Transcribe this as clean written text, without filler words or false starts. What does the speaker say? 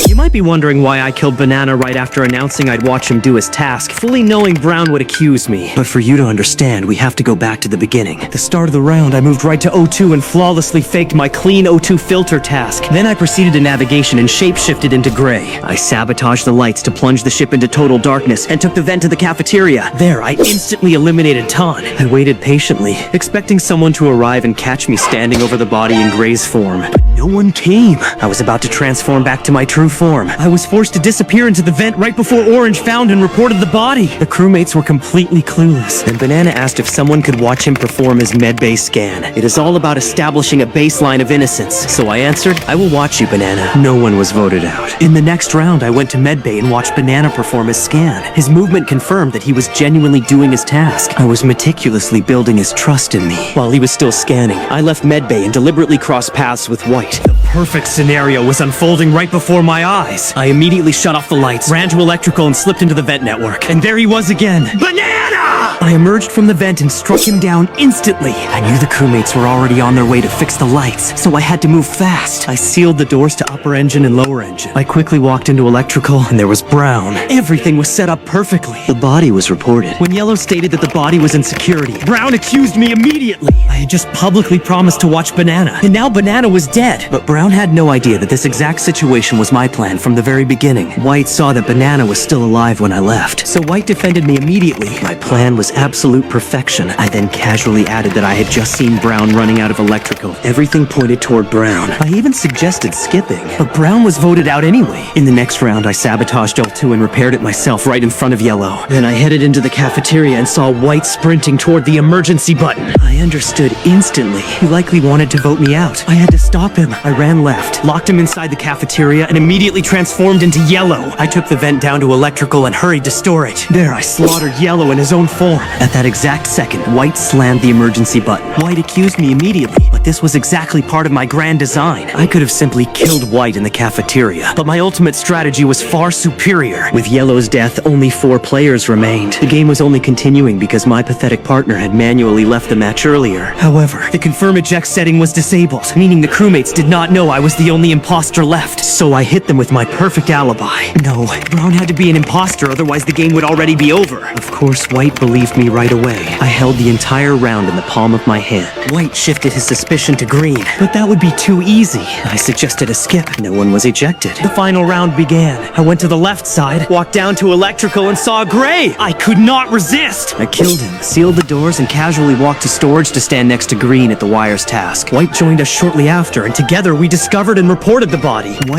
You might be wondering why I killed Banana right after announcing I'd watch him do his task, fully knowing Brown would accuse me. But for you to understand, we have to go back to the beginning. At the start of the round, I moved right to O2 and flawlessly faked my clean O2 filter task. Then I proceeded to navigation and shapeshifted into Gray. I sabotaged the lights to plunge the ship into total darkness and took the vent to the cafeteria. There, I instantly eliminated Ton. I waited patiently, expecting someone to arrive and catch me standing over the body in Gray's form. But no one came. I was about to transform back to my true form. I was forced to disappear into the vent right before Orange found and reported the body. The crewmates were completely clueless, and Banana asked if someone could watch him perform his medbay scan. It is all about establishing a baseline of innocence. So I answered, I will watch you, Banana. No one was voted out. In the next round, I went to medbay and watched Banana perform his scan. His movement confirmed that he was genuinely doing his task. I was meticulously building his trust in me. While he was still scanning, I left medbay and deliberately crossed paths with White. The perfect scenario was unfolding right before my eyes. I immediately shut off the lights, ran to electrical, and slipped into the vent network. And there he was again. Banana! I emerged from the vent and struck him down instantly. I knew the crewmates were already on their way to fix the lights, so I had to move fast. I sealed the doors to upper engine and lower engine. I quickly walked into electrical, and there was Brown. Everything was set up perfectly. The body was reported. When Yellow stated that the body was in security, Brown accused me immediately. I had just publicly promised to watch Banana, and now Banana was dead. But Brown had no idea that this exact situation was my plan from the very beginning. White saw that Banana was still alive when I left, so White defended me immediately. My plan was absolute perfection. I then casually added that I had just seen Brown running out of electrical. Everything pointed toward Brown. I even suggested skipping, but Brown was voted out anyway. In the next round, I sabotaged L2 and repaired it myself right in front of Yellow. Then I headed into the cafeteria and saw White sprinting toward the emergency button. I understood instantly. He likely wanted to vote me out. I had to stop him. I ran left, locked him inside the cafeteria, and immediately transformed into Yellow. I took the vent down to electrical and hurried to storage. There, I slaughtered Yellow in his own form. At that exact second, White slammed the emergency button. White accused me immediately, but this was exactly part of my grand design. I could have simply killed White in the cafeteria, but my ultimate strategy was far superior. With Yellow's death, only 4 players remained. The game was only continuing because my pathetic partner had manually left the match earlier. However, the confirm eject setting was disabled, meaning the crewmates did not know I was the only imposter left. So I hit them with my perfect alibi. No, Brown had to be an imposter, otherwise the game would already be over. Of course, White believed me right away. I held the entire round in the palm of my hand. White shifted his suspicion to Green, but that would be too easy. I suggested a skip. No one was ejected. The final round began. I went to the left side, walked down to electrical, and saw Gray. I could not resist. I killed him, sealed the doors, and casually walked to storage to stand next to Green at the wires task. White joined us shortly after, and together we discovered and reported the body. White